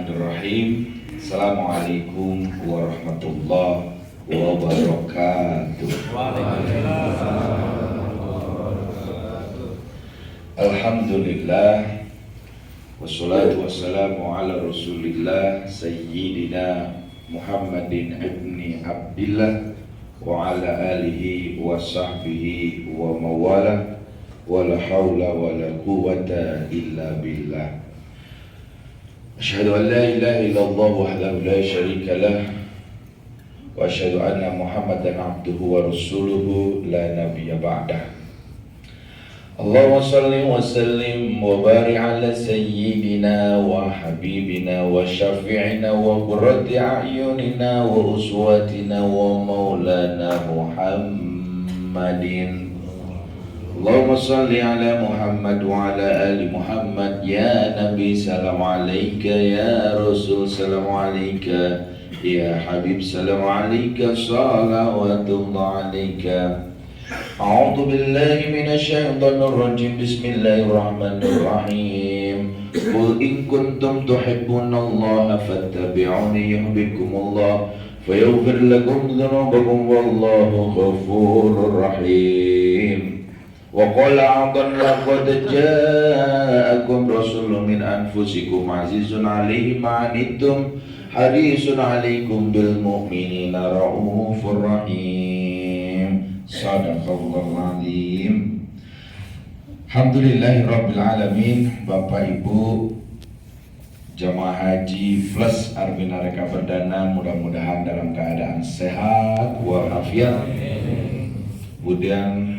Bismillahirrahmanirrahim. Assalamualaikum warahmatullahi wabarakatuh. Alhamdulillah, wassalatu wassalamu ala rasulillah Sayyidina Muhammadin ibni Abdillah wa ala alihi wa sahbihi wa mawala wa la hawla wa la quwwata illa billah. Asyhadu an la ilaha illallah wahdahu la syarika lah wa asyhadu anna Muhammadan abduhu wa rasuluhu la nabiyya ba'dah. Allahumma salli wa sallim wa barik ala sayyidina wa habibina wa syafi'ina wa qurrati a'yunina wa uswatina wa maulana Muhammadin. Allahumma salli ala Muhammad wa ala ali Muhammad. Ya Nabi salam alaika, ya Rasul salam alaika, ya Habib salam alaika, salawatullah alaika. A'udhu billahi minasyaitanir rajim. Bismillahirrahmanirrahim. Qul in kuntum tuhibbunallaha fattabi'uni yuhibbukumullah fayaghfir lakum dhunubakum wallahu ghafurur rahim. Wa qala a'dan laqad ja'akum rasulun min anfusikum azizun 'alaihi ma 'anittum harisun 'alaikum bil mu'minina raufur rahim. Shadaqallahul 'azim. Alhamdulillahirabbil alamin. Bapak Ibu jamaah haji plus Arbina Reka Perdana, mudah-mudahan dalam keadaan sehat walafiat. Kemudian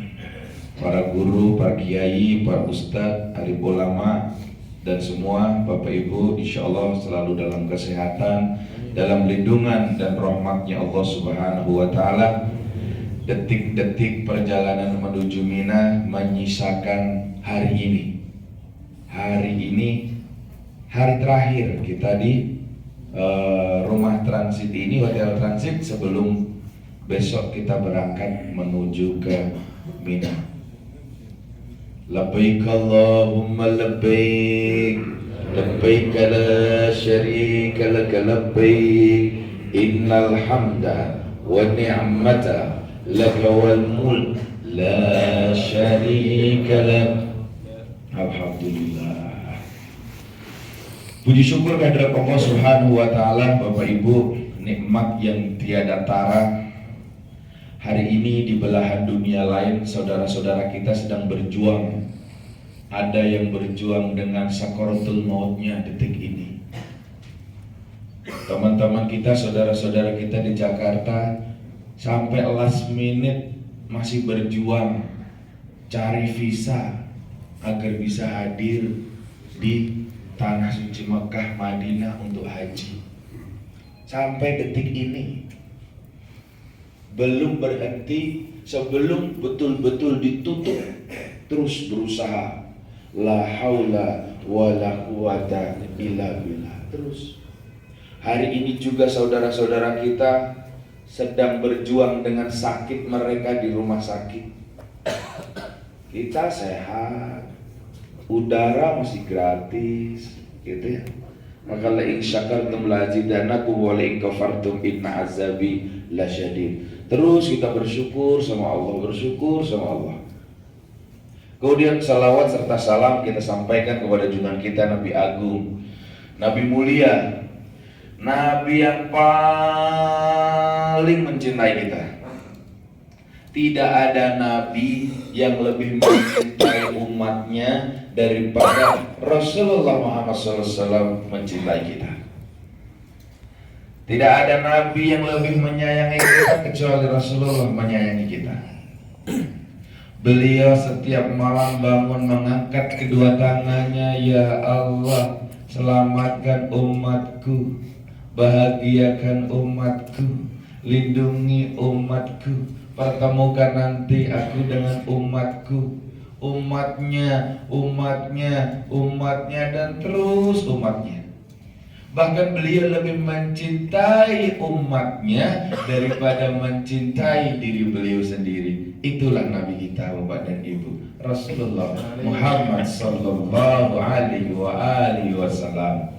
para guru, para kiai, para ustadz, alim ulama, dan semua Bapak Ibu insyaallah selalu dalam kesehatan, dalam lindungan dan rahmatnya Allah Subhanahu wa ta'ala. Detik-detik perjalanan menuju Mina menyisakan hari ini. Hari ini hari terakhir kita di rumah transit ini, hotel transit, sebelum besok kita berangkat menuju ke Mina. Labbaik Allahumma labbaik, labbaik la syarika laka labbaik, innal hamda wa ni'mata laka wal mulk la syarika lak. Alhamdulillah. Puji syukur kehadirat Allah Subhanahu wa ta'ala. Bapak Ibu, nikmat yang tiada tara. Hari ini di belahan dunia lain saudara-saudara kita sedang berjuang. Ada yang berjuang dengan sakaratul mautnya detik ini. Teman-teman kita, saudara-saudara kita di Jakarta sampai last minute masih berjuang cari visa agar bisa hadir di tanah suci Mekah Madinah untuk haji. Sampai detik ini belum berhenti, sebelum betul-betul ditutup terus berusaha. La haula wa la quwata illa billah. Terus hari ini juga saudara-saudara kita sedang berjuang dengan sakit mereka di rumah sakit. Kita sehat, udara masih gratis, gitu ya. Maka la in syakartum la azidannakum wa la in kafartum inna azabi lasyadid. Terus kita bersyukur sama Allah, bersyukur sama Allah. Kemudian salawat serta salam kita sampaikan kepada junjungan kita Nabi Agung, Nabi mulia, Nabi yang paling mencintai kita. Tidak ada Nabi yang lebih mencintai umatnya daripada Rasulullah Muhammad SAW mencintai kita. Tidak ada Nabi yang lebih menyayangi kita kecuali Rasulullah menyayangi kita. Beliau setiap malam bangun mengangkat kedua tangannya, ya Allah, selamatkan umatku, bahagiakan umatku, lindungi umatku, pertemukan nanti aku dengan umatku, umatnya, dan terus umatnya. Bahkan beliau lebih mencintai umatnya daripada mencintai diri beliau sendiri. Itulah Nabi kita, Bapak dan Ibu, Rasulullah Muhammad sallallahu alaihi wa alihi wasallam.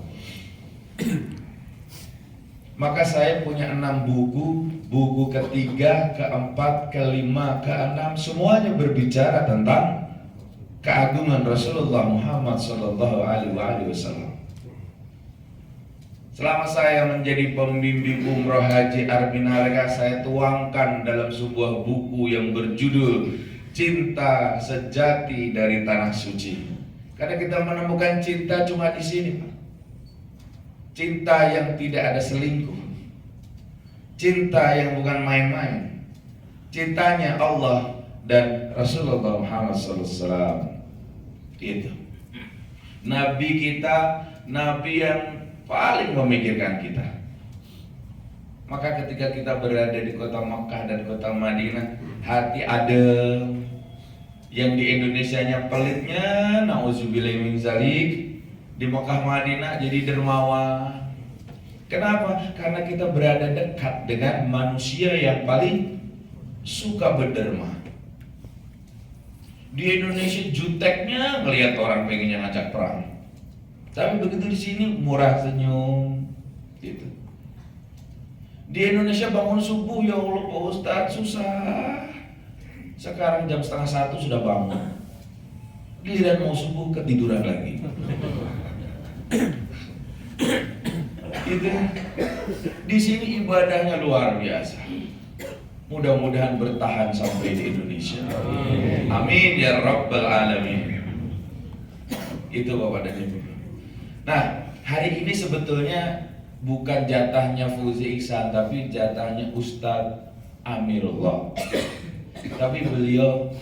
Maka saya punya 6 buku. Buku ketiga, keempat, kelima, keenam, semuanya berbicara tentang keagungan Rasulullah Muhammad Sallallahu Alaihi Wasallam. Selama saya menjadi pembimbing umroh haji Arvinareka, saya tuangkan dalam sebuah buku yang berjudul Cinta Sejati dari Tanah Suci. Karena kita menemukan cinta cuma di sini, Pak. Cinta yang tidak ada selingkuh, cinta yang bukan main-main, cintanya Allah dan Rasulullah Muhammad SAW. Itu Nabi kita, Nabi yang paling memikirkan kita. Maka ketika kita berada di kota Makkah dan kota Madinah, hati adem. Yang di Indonesianya pelitnya, na'udzubillah min zalik, di Makkah Madinah jadi dermawan. Kenapa? Karena kita berada dekat dengan manusia yang paling suka berderma. Di Indonesia juteknya ngelihat orang pengennya ngajak perang. Tapi begitu di sini murah senyum, gitu. Di Indonesia bangun subuh, ya Allah Pak Ustadz, susah. Sekarang jam 12:30 sudah bangun. Giliran mau subuh ketiduran lagi. Gitu. Di sini ibadahnya luar biasa. Mudah-mudahan bertahan sampai di Indonesia. Amin ya rabbal alamin. Itu Bapak dan Ibu. Nah, hari ini sebetulnya bukan jatahnya Fauzi Ihsan, tapi jatahnya Ustadz Amirullah. Tapi beliau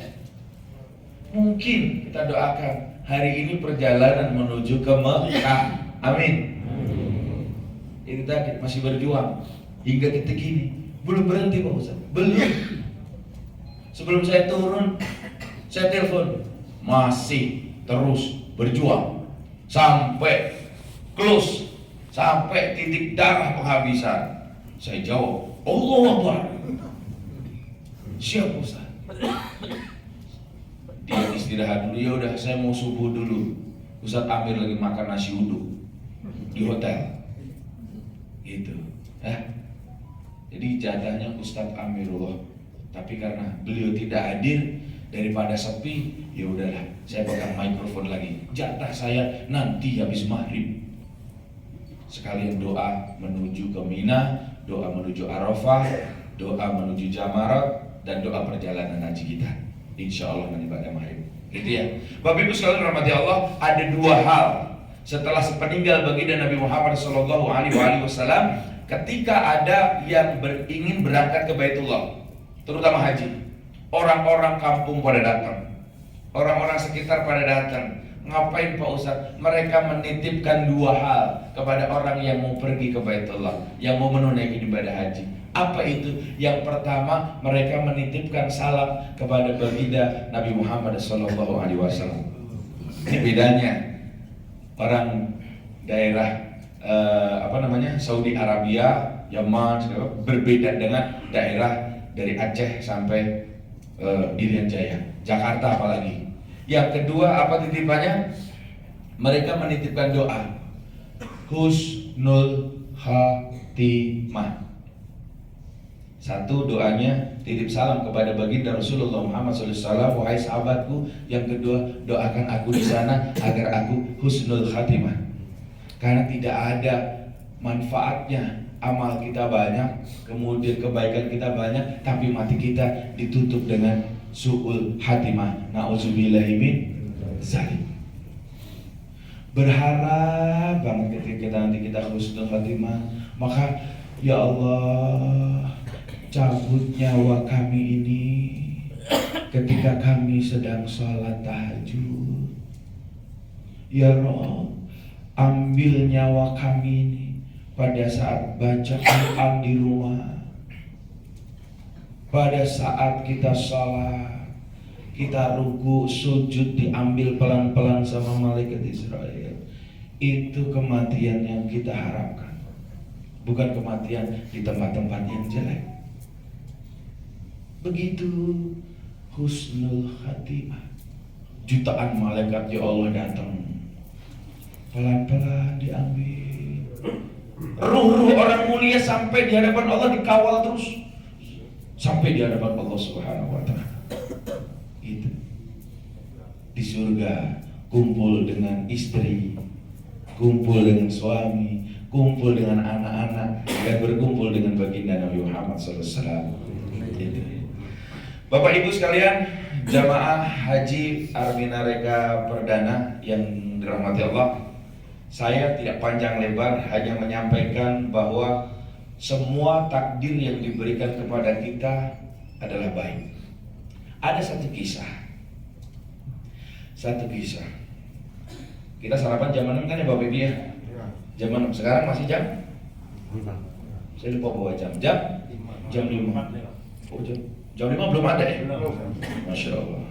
mungkin kita doakan hari ini perjalanan menuju ke Mekah. Amin. Itu tadi masih berjuang hingga detik ini. Belum berhenti Pak Ustaz. Belum. Sebelum saya turun, saya telepon, masih terus berjuang sampai close, sampai titik darah penghabisan. Saya jawab, Allahu Akbar. Siap Ustaz. Dia istirahat dulu. Ya udah, saya mau subuh dulu. Ustaz Amir lagi makan nasi uduk di hotel. Gitu. Jadi jatahnya Ustaz Amirullah. Tapi karena beliau tidak hadir, daripada sepi, ya udahlah, saya pegang mikrofon lagi. Jatah saya nanti habis maghrib. Sekalian doa menuju ke Mina, doa menuju Arafah, doa menuju Jamarat, dan doa perjalanan haji kita. Insya Allah nanti pada maghrib. Gitu ya. Bapak Ibu sekalian rahmati Allah, ada 2 hal setelah sepeninggal baginda Nabi Muhammad SAW, ketika ada yang ingin berangkat ke Baitullah, terutama haji, orang-orang kampung pada datang, orang-orang sekitar pada datang. Ngapain Pak Ustadz? Mereka menitipkan 2 hal kepada orang yang mau pergi ke Baitullah, yang mau menunaikan ibadah haji. Apa itu? Yang pertama, mereka menitipkan salam kepada baginda Nabi Muhammad SAW. Ini bedanya orang daerah Saudi Arabia, Yaman, berbeda dengan daerah dari Aceh sampai Irian Jaya, Jakarta apalagi. Yang kedua, apa titipannya? Mereka menitipkan doa husnul khatimah. Satu, doanya titip salam kepada baginda Rasulullah Muhammad SAW, wahai sahabatku. Yang kedua, doakan aku di sana agar aku husnul khatimah. Karena tidak ada manfaatnya amal kita banyak, kemudian kebaikan kita banyak, tapi mati kita ditutup dengan su'ul khatimah. Na'udzubillahi min zalik. Berharap banget ketika nanti kita husnul khatimah, maka ya Allah, cabut nyawa kami ini ketika kami sedang sholat tahajud. Ya Rabb, ambil nyawa kami ini pada saat baca Quran di rumah, pada saat kita sholat, kita ruku, sujud, diambil pelan-pelan sama malaikat Israel. Itu kematian yang kita harapkan, bukan kematian di tempat-tempat yang jelek. Begitu husnul khatimah, jutaan malaikat ya Allah datang, pelan-pelan diambil ruh-ruh orang mulia sampai di hadapan Allah, dikawal terus sampai di hadapan Allah Subhanahu wa Ta'ala. Itu di surga kumpul dengan istri, kumpul dengan suami, kumpul dengan anak-anak, dan berkumpul dengan baginda Nabi Muhammad SAW. Bapak Ibu sekalian, jamaah haji Armina Reka Perdana yang dirahmati Allah, saya tidak panjang lebar, hanya menyampaikan bahwa semua takdir yang diberikan kepada kita adalah baik. Ada satu kisah. Kita sarapan jam 6 kan ya Bapak Ibu ya? Jam 6, sekarang masih jam? Saya lupa bawa jam. Jam 5. Oh, jam 5 belum ada ya? Masya Allah.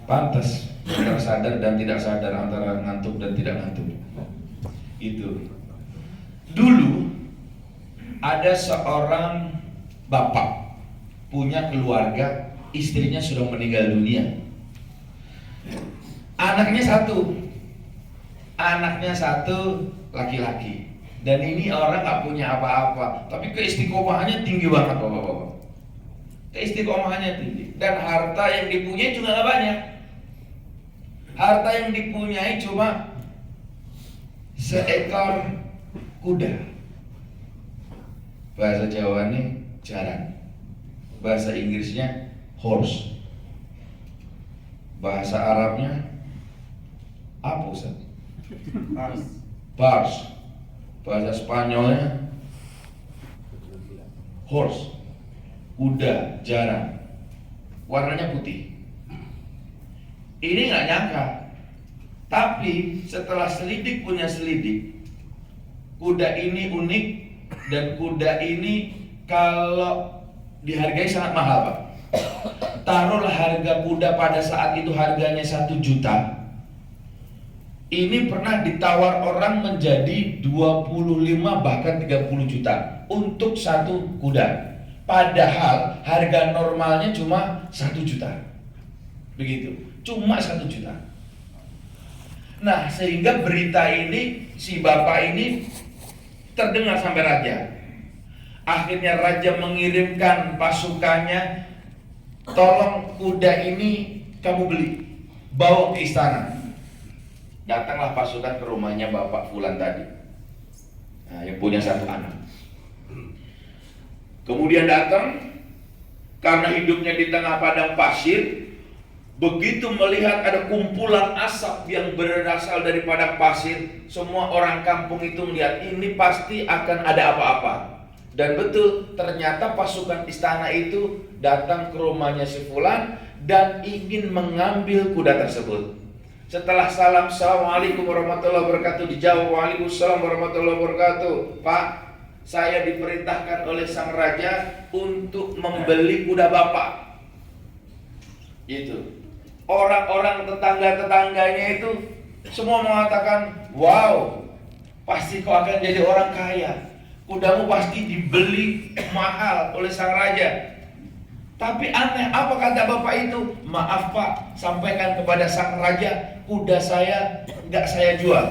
Pantas antara sadar dan tidak sadar, antara ngantuk dan tidak ngantuk. Itu. Dulu ada seorang bapak punya keluarga, istrinya sudah meninggal dunia. Anaknya satu laki-laki, dan ini orang gak punya apa-apa, tapi keistiqomahannya tinggi banget bapak-bapak. Keistiqomahannya tinggi, dan harta yang dipunyai juga gak banyak. Harta yang dipunyai cuma seekor kuda. Bahasa Jawanya jaran, bahasa Inggrisnya horse, bahasa Arabnya apa Ustaz? Bars. Bahasa Spanyolnya horse, kuda, jaran, warnanya putih. Ini nggak nyangka, tapi setelah selidik punya selidik, kuda ini unik, dan kuda ini kalau dihargai sangat mahal Pak. Taruhlah harga kuda pada saat itu harganya 1 juta. Ini pernah ditawar orang menjadi 25 bahkan 30 juta untuk satu kuda. Padahal harga normalnya cuma 1 juta. Begitu, cuma 1 juta. Nah, sehingga berita ini, si bapak ini terdengar sampai raja. Akhirnya raja mengirimkan pasukannya, tolong kuda ini kamu beli, bawa ke istana. Datanglah pasukan ke rumahnya bapak Fulan tadi, yang punya 1 anak. Kemudian datang, karena hidupnya di tengah padang pasir, begitu melihat ada kumpulan asap yang berasal dari padang pasir, semua orang kampung itu melihat ini pasti akan ada apa-apa. Dan betul, ternyata pasukan istana itu datang ke rumahnya si Fulan dan ingin mengambil kuda tersebut. Setelah salam, assalamualaikum warahmatullahi wabarakatuh, dijawab waalaikumsalam warahmatullahi wabarakatuh. Pak, saya diperintahkan oleh sang raja untuk membeli kuda bapak. Itu. Orang-orang tetangga-tetangganya itu semua mengatakan, wow, pasti kau akan jadi orang kaya. Kudamu pasti dibeli mahal oleh sang raja. Tapi aneh, apa kata bapak itu? Maaf Pak, sampaikan kepada sang raja, kuda saya nggak saya jual.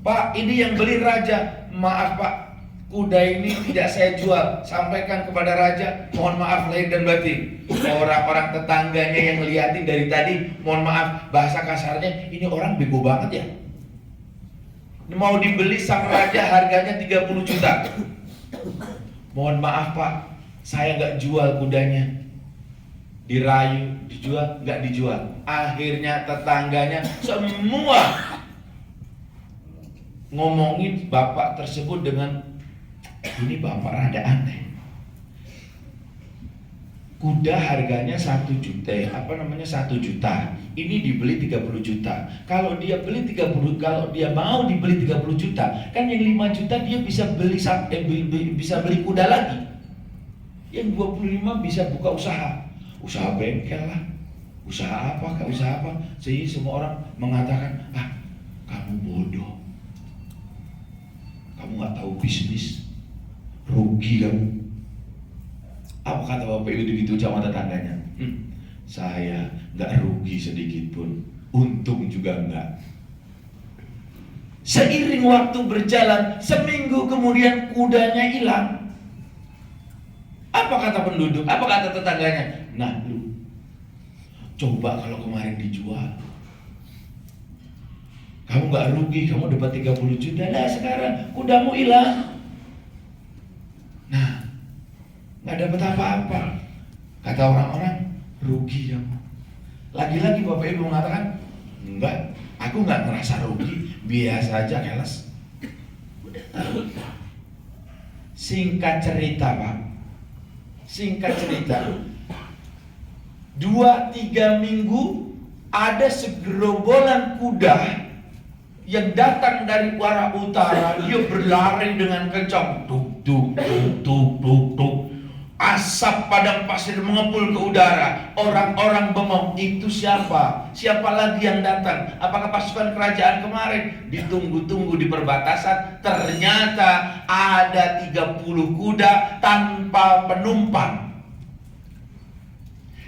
Pak, ini yang beli raja. Maaf Pak, kuda ini tidak saya jual. Sampaikan kepada raja, mohon maaf lahir dan batin. Orang-orang tetangganya yang ngeliatin dari tadi, mohon maaf, bahasa kasarnya, ini orang bego banget ya. Mau dibeli sang raja harganya 30 juta. Mohon maaf Pak, saya nggak jual kudanya. Dirayu, dijual, nggak dijual. Akhirnya tetangganya semua ngomongin bapak tersebut dengan, ini bapak rada aneh. Kuda harganya 1 juta, 1 juta. Ini dibeli 30 juta. Kalau dia mau dibeli 30 juta, kan yang 5 juta dia bisa beli kuda lagi. Yang 25 bisa buka usaha bengkel lah. Usaha apa? Sehingga semua orang mengatakan, kamu bodoh. Kamu nggak tahu bisnis, rugi kamu. Apa kata bapak itu sama tetangganya? Saya nggak rugi sedikit pun, untung juga enggak. Seiring waktu berjalan, seminggu kemudian kudanya hilang. Apa kata penduduk? Apa kata tetangganya? Nah lu, coba kalau kemarin dijual, kamu gak rugi, kamu dapat 30 juta. Nah sekarang kudamu hilang. Nah, gak dapat apa-apa. Kata orang-orang, rugi kamu. Lagi-lagi Bapak Ibu mengatakan, enggak, aku gak ngerasa rugi, biasa aja, keles. Singkat cerita Pak, singkat cerita, 2-3 minggu ada segerombolan kuda yang datang dari arah utara. Dia berlari dengan kencang, tuk tuk tuk tuk tuk tuk. Asap padang pasir mengepul ke udara. Orang-orang bengong, itu siapa? Siapa lagi yang datang? Apakah pasukan kerajaan kemarin? Ditunggu-tunggu di perbatasan, ternyata ada 30 kuda tanpa penumpang.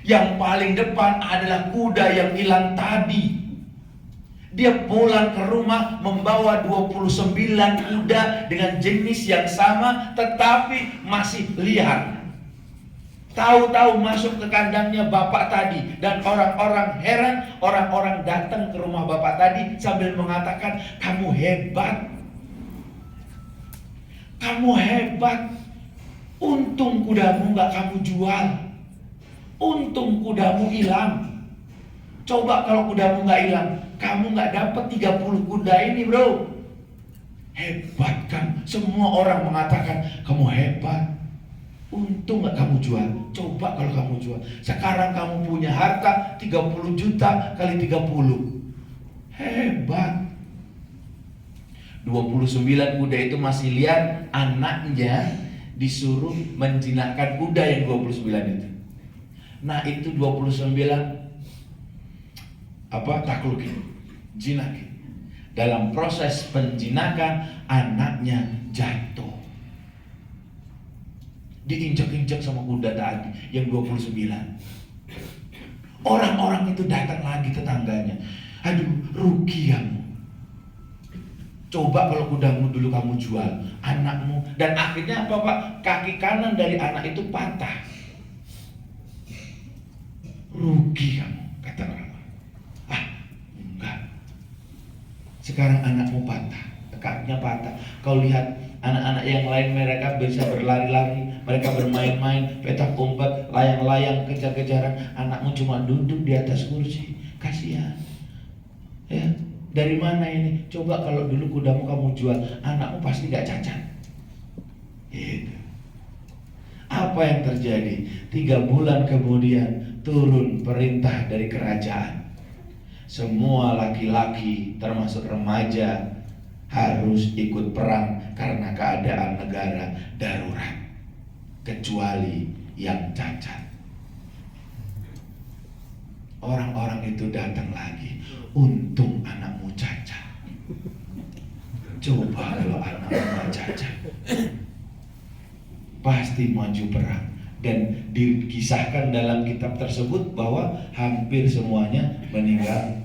Yang paling depan adalah kuda yang hilang tadi. Dia pulang ke rumah membawa 29 kuda dengan jenis yang sama tetapi masih liar. Tahu-tahu masuk ke kandangnya bapak tadi, dan orang-orang heran. Orang-orang datang ke rumah bapak tadi sambil mengatakan, kamu hebat, kamu hebat. Untung kudamu gak kamu jual, untung kudamu hilang. Coba kalau kudamu gak hilang, kamu gak dapat 30 kuda ini bro. Hebat kan? Semua orang mengatakan kamu hebat. Untung gak kamu jual. Coba kalau kamu jual. Sekarang kamu punya harta 30 juta kali 30. Hebat. 29 kuda itu masih lihat anaknya disuruh menjinakkan kuda yang 29 itu. Nah itu 29 taklukin, jinakin. Dalam proses penjinakan anaknya jatuh, diinjak-injak sama kuda tadi yang 29. Orang-orang itu datang lagi, tetangganya, aduh rugi kamu. Coba kalau kudamu dulu kamu jual, anakmu. Dan akhirnya apa Pak? Kaki kanan dari anak itu patah. Rugi kamu, kata orang. Enggak. Sekarang anakmu patah, kakinya patah. Kau lihat anak-anak yang lain, mereka bisa berlari-lari, mereka bermain-main, petak umpet, layang-layang, kejar-kejaran. Anakmu cuma duduk di atas kursi. Kasihan. Ya, dari mana ini? Coba kalau dulu kudamu kamu jual, anakmu pasti gak cacat. Gitu. Apa yang terjadi? 3 bulan kemudian turun perintah dari kerajaan. Semua laki-laki termasuk remaja harus ikut perang karena keadaan negara darurat, kecuali yang cacat. Orang-orang itu datang lagi, untung anakmu cacat. Coba kalau anakmu cacat, pasti maju perang. Dan dikisahkan dalam kitab tersebut bahwa hampir semuanya meninggal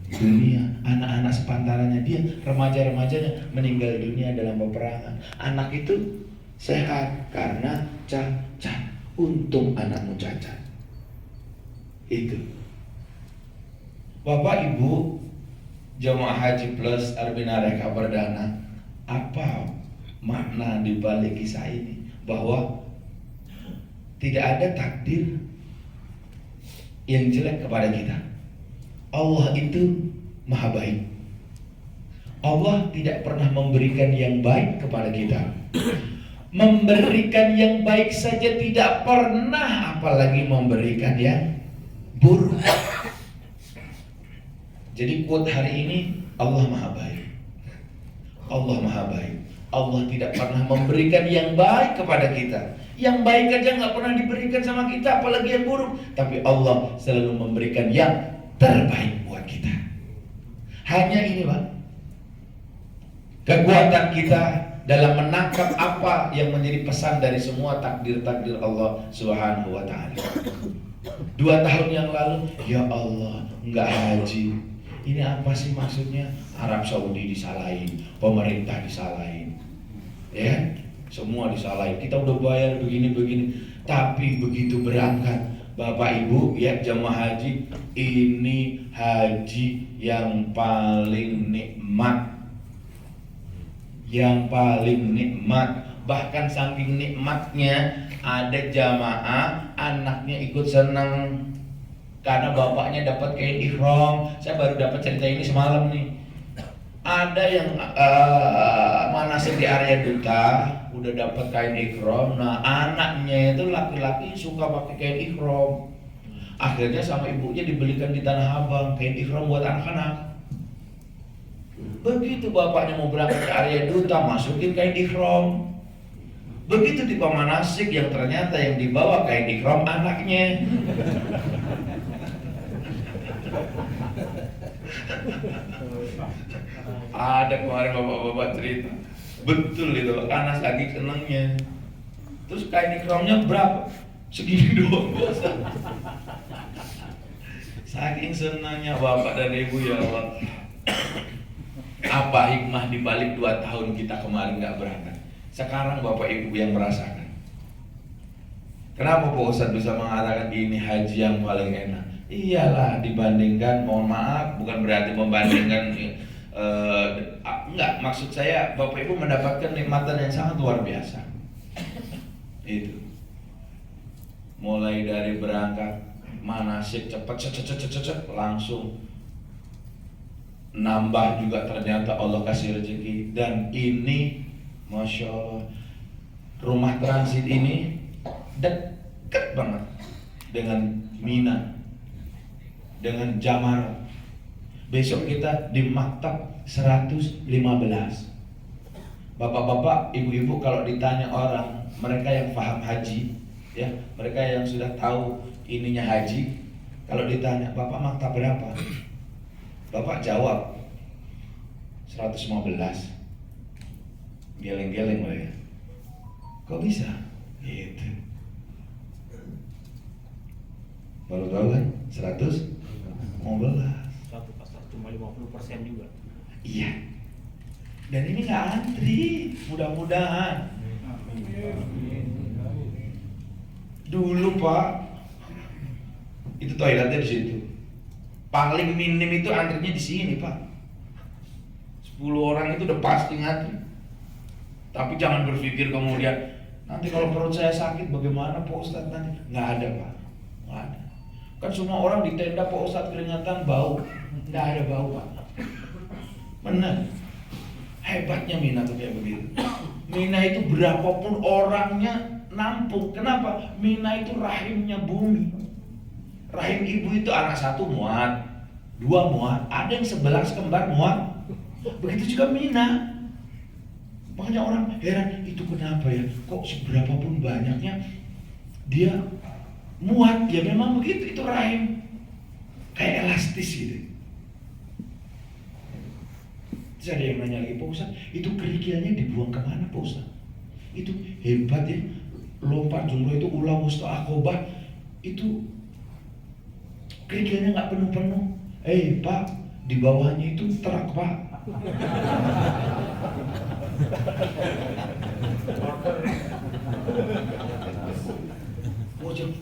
dunia. Anak-anak sepantarannya dia, remaja-remajanya meninggal dunia dalam peperangan. Anak itu sehat karena cacat. Untung anakmu cacat. Itu. Bapak Ibu Jemaah Haji Plus Arbina Reka Perdana, apa makna di balik kisah ini? Bahwa tidak ada takdir yang jelek kepada kita. Allah itu maha baik. Allah tidak pernah memberikan yang baik kepada kita. Memberikan yang baik saja tidak pernah, apalagi memberikan yang buruk. Jadi quote hari ini, Allah maha baik. Allah maha baik. Allah tidak pernah memberikan yang baik kepada kita. Yang baik aja gak pernah diberikan sama kita, apalagi yang buruk. Tapi Allah selalu memberikan yang terbaik buat kita. Hanya ini Pak, kekuatan kita dalam menangkap apa yang menjadi pesan dari semua takdir-takdir Allah Subhanahu wa ta'ala. 2 tahun yang lalu, ya Allah, enggak haji. Ini apa sih maksudnya? Arab Saudi disalahin, pemerintah disalahin, ya, semua disalahin. Kita udah bayar begini-begini, tapi begitu berangkat, Bapak Ibu ya jamaah haji, ini haji yang paling nikmat, yang paling nikmat. Bahkan saking nikmatnya ada jamaah anaknya ikut senang karena bapaknya dapat kain ihram. Saya baru dapat cerita ini semalam nih. Ada yang manasik di area duta udah dapat kain ihram. Nah anaknya itu laki-laki suka pakai kain ihram. Akhirnya sama ibunya dibelikan di Tanah Abang kain ihram buat anak-anak. Begitu bapaknya mau berangkat ke area duta, masukin kain ihram. Begitu tipe manasik yang ternyata yang dibawa kain ihram anaknya. Ada kemarin bapak-bapak cerita, betul itu Anas lagi senangnya. Terus kain ihramnya berapa? Segini doang bos. Saking senangnya bapak dan ibu, ya Allah. Apa hikmah dibalik 2 tahun kita kemarin nggak berangkat? Sekarang Bapak Ibu yang merasakan. Kenapa Pak Ustadz bisa mengatakan ini haji yang paling enak? Iyalah dibandingkan, mohon maaf, bukan berarti membandingkan, enggak, maksud saya Bapak Ibu mendapatkan nikmatan yang sangat luar biasa. Itu. Mulai dari berangkat, manasik cepat, langsung nambah juga ternyata Allah kasih rezeki. Dan ini Masya Allah, rumah transit ini dekat banget dengan Mina, dengan Jamar. Besok kita di Maktab 115. Bapak-bapak, ibu-ibu kalau ditanya orang, mereka yang paham haji, ya, mereka yang sudah tahu ininya haji, kalau ditanya, Bapak Maktab berapa? Bapak jawab 115. Geleng-geleng lah ya. Kok bisa? Gitu. Baru tahu kan? 115. Satu pasar cuma 50% juga. Iya. Dan ini nggak antri, mudah-mudahan. Dulu Pak, itu toiletnya di situ. Paling minim itu antrinya di sini Pak. 10 orang itu udah pasti ngantri. Tapi jangan berpikir kemudian nanti kalau perut saya sakit bagaimana Pak Ustadz nanti? Nggak ada Pak, nggak ada. Kan semua orang di tenda Pak Ustadz keringatan bau, nggak ada bau Pak. Benar. Hebatnya Mina tuh kayak begitu. Mina itu berapapun orangnya nampung. Kenapa? Mina itu rahimnya bumi. Rahim ibu itu anak 1 muat, 2 muat, ada yang 11 kembar muat. Begitu juga Mina. Makanya orang heran, itu kenapa ya? Kok seberapapun banyaknya dia muat? Ya memang begitu, itu rahim kayak elastis gitu. Terus ada yang nanya lagi, Pak Ustadz, itu kerikilnya dibuang kemana Pak Ustadz? Itu hebat ya, lompat jumroh itu ulah wusta akobah, itu kerikilnya nggak penuh-penuh. Pak, di bawahnya itu truk Pak.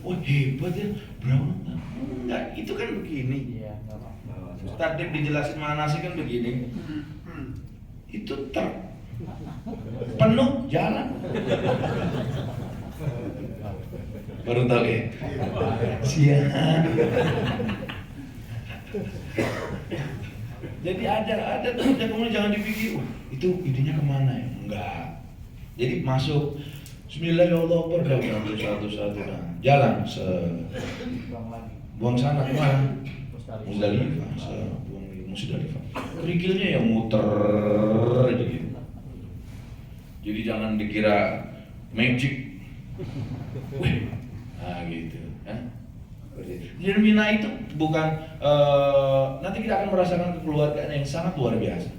Oh hebat ya, berapa? Enggak, itu kan begini. Tadi dijelasin mana sih kan begini. Itu truk penuh jalan. Baru tahu ya. Siap. Jadi ada kemudian jangan dipikir itu idenya kemana ya? Enggak. Jadi masuk Bismillahirrahmanirrahim, satu-satu jalan buang sana kemana? Musdalifah, buang di Musdalifah. Kerikilnya yang muter aja gitu. Jadi jangan dikira magic. Wih, nah gitu. Jadi Mina itu bukan nanti kita akan merasakan kekeluargaan yang sangat luar biasa.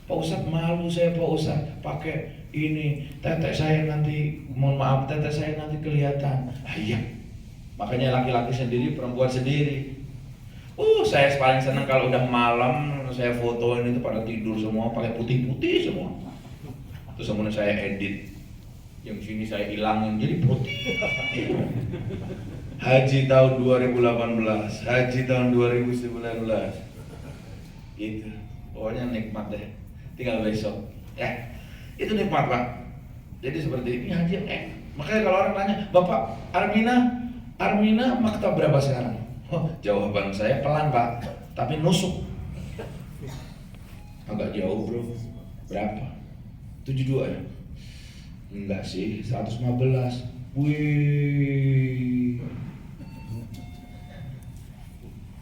Pak Ustadz malu saya Pak Ustadz pakai ini, tetek saya nanti, mohon maaf, tetek saya nanti kelihatan. Iya, makanya laki-laki sendiri, perempuan sendiri. Saya paling senang kalau udah malam saya fotoin itu pada tidur semua pakai putih-putih semua. Terus kemudian saya edit, yang sini saya hilangin jadi putih. Haji tahun 2018, haji tahun 2019. Gitu. Pokoknya nikmat deh. Tinggal besok. Ya. Itu nikmat, Pak. Jadi seperti ini haji. Makanya kalau orang tanya, "Bapak, Armina maktab berapa sekarang?" Jawaban saya pelan, Pak, tapi nusuk. Agak jauh, bro. Berapa? 72 ya? Enggak sih, 115. Wih.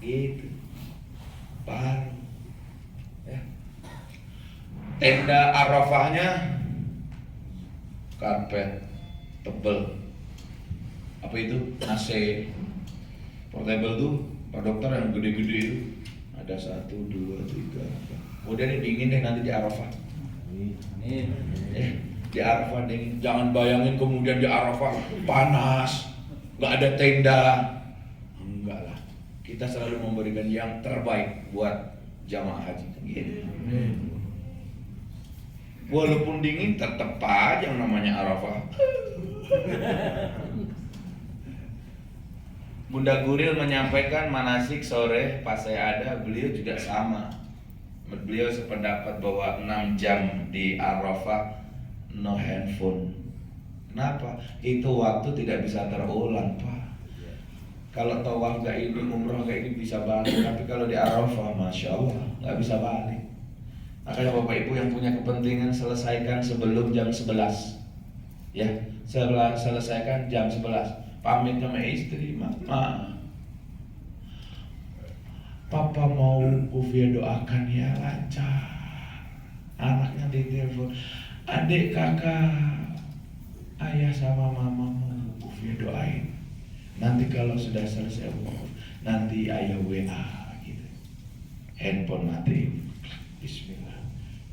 Gitu. Baru. Ya. Tenda Arafahnya karpet tebel. Apa itu? AC portable tuh, Pak Dokter, yang gede-gede itu. Ada 1, 2, 3. Udah nih, dingin deh nanti di Arafah. Di Arafah dingin. Jangan bayangin kemudian di Arafah panas, nggak ada tenda. Enggak lah. Kita selalu memberikan yang terbaik buat jamaah haji. Gitu. Walaupun dingin tetap aja yang namanya Arafah. Bunda Guril menyampaikan manasik sore pas saya ada, beliau juga sama. Beliau sependapat bahwa 6 jam di Arafah no handphone. Kenapa? Itu waktu tidak bisa terulang, Pak. Kalau tawaf gak ini, umroh gak ini bisa balik, tapi kalau di Arafah, Masya Allah, gak bisa balik. Makanya Bapak Ibu yang punya kepentingan, selesaikan sebelum jam 11. Ya, selesaikan jam 11. Pamit sama istri, Mama, Papa mau Kufia doakan ya lancar. Anaknya ditelepon, adik, kakak, ayah sama mama mau Kufia doain. Nanti kalau sudah selesai umur, nanti ayah WA gitu. Handphone mati. Bismillah.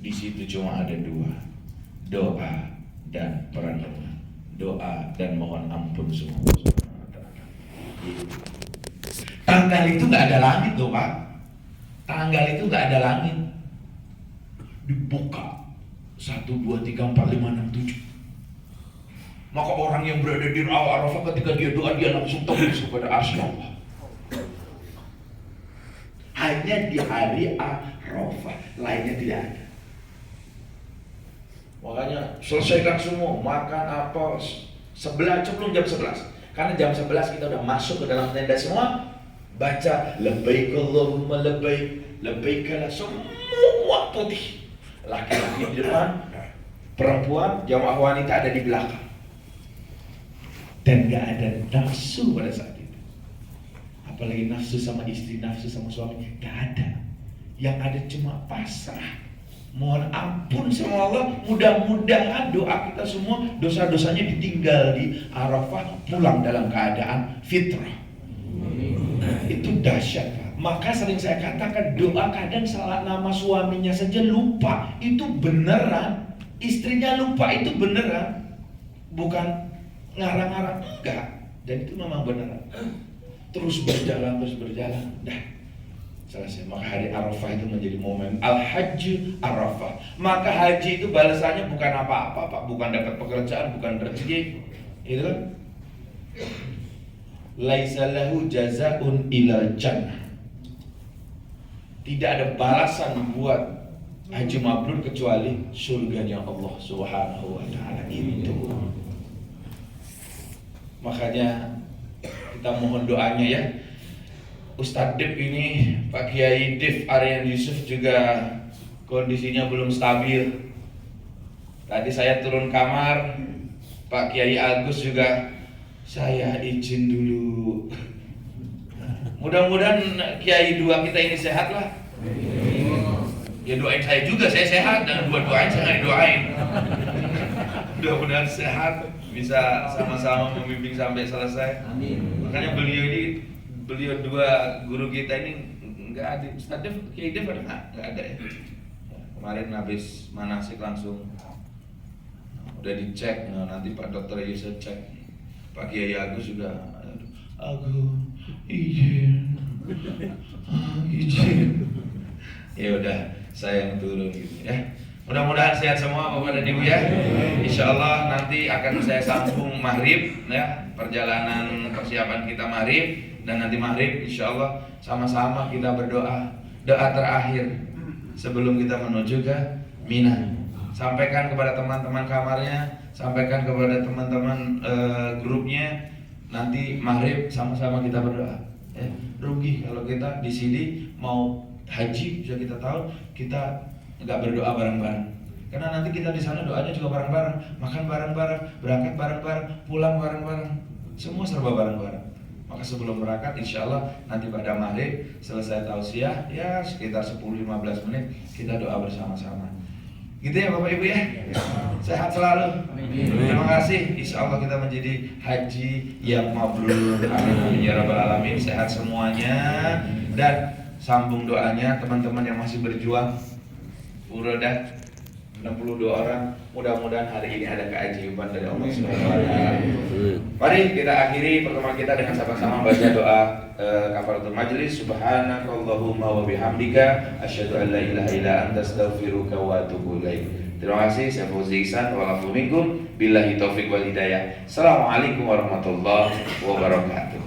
Di situ cuma ada 2, doa dan perenungan. Doa dan mohon ampun semua. Tanggal itu nggak ada langit loh, Pak. Tanggal itu nggak ada langit. Dibuka 1, 2, 3, 4, 5, 6, 7. Maka orang yang berada di Arafah ketika dia doa, dia langsung tembus kepada arsy Allah. Hanya di hari Arafah, lainnya tidak ada. Makanya selesaikan semua, makan apa, sebelum jam 11. Karena jam 11 kita udah masuk ke dalam tenda semua. Baca labbaik Allahumma labbaik, labbaik la, semua putih. Laki-laki di depan, perempuan, jamaah wanita ada di belakang. Dan gak ada nafsu pada saat itu. Apalagi nafsu sama istri, nafsu sama suami, gak ada. Yang ada cuma pasrah. Mohon ampun sama Allah, mudah-mudahan doa kita semua dosa-dosanya ditinggal di Arafah, pulang dalam keadaan fitrah. Itu dahsyat, Pak. Maka sering saya katakan, doa kadang salah nama suaminya saja lupa, itu beneran. Istrinya lupa, itu beneran. Bukan ngarang-ngarang, enggak. Dan itu memang beneran. Terus berjalan, dah selesai. Maka hari Arafah itu menjadi momen Al-Hajj Arafah. Maka haji itu balasannya bukan apa-apa, Pak. Bukan dapat pekerjaan, bukan rezeki. Itu kan? Laisa lahu jazaa'un ila jannah. Tidak ada balasan buat haji mabrur kecuali surganya Allah Subhanahu wa taala itu. Makanya kita mohon doanya ya. Ustadz Dip ini, Pak Kiai Dif Aryan Yusuf juga kondisinya belum stabil. Tadi saya turun kamar, Pak Kiai Agus juga, saya izin dulu. Mudah-mudahan Kiai 2 kita ini sehat lah. Ya doain saya juga, saya sehat. Dan doain saya nggak doain. Mudah-mudahan sehat, bisa sama-sama membimbing sampai selesai. Makanya beliau 2 guru kita ini nggak ada. Ustaz Dev, Kiai Dev ada nggak ada ya? Kemarin habis manasik langsung udah dicek, nanti Pak Dokter Yusuf cek. Pak Kiai Agus juga, Agus izin Izin. Ya udah, saya yang turun gitu ya. Mudah-mudahan sehat semua Bapak dan Ibu ya. Insya Allah nanti akan saya sambung maghrib ya, perjalanan persiapan kita maghrib, dan nanti maghrib insya Allah sama-sama kita berdoa, doa terakhir sebelum kita menuju ke Mina. Sampaikan kepada teman-teman kamarnya, sampaikan kepada teman-teman grupnya, nanti maghrib sama-sama kita berdoa. Ya, rugi kalau kita di sini mau haji, sudah kita tahu kita nggak berdoa bareng-bareng. Karena nanti kita di sana doanya juga bareng-bareng, makan bareng-bareng, berangkat bareng-bareng, pulang bareng-bareng, semua serba bareng-bareng. Maka sebelum berangkat, insya Allah nanti pada maghrib selesai tausiah, ya sekitar 10-15 menit kita doa bersama-sama. Gitu ya Bapak Ibu ya. Sehat selalu. Terima kasih. Insya Allah kita menjadi haji yang mabrur. Amin ya rabbal alamin. Sehat semuanya. Dan sambung doanya teman-teman yang masih berjuang. Udah 62 orang. Mudah-mudahan hari ini ada keajaiban dari Allah Subhanahu wa taala. Mari kita akhiri pertemuan kita dengan sama-sama baca doa kafaratul majlis. Subhanakallahumma wa bihamdika asyhadu an la ilaha illa anta astaghfiruka wa atubu ilaik. Terima kasih. Saya Fauzi Ihsan wa lakum minkum billahi taufik wal hidayah. Assalamualaikum warahmatullahi wabarakatuh.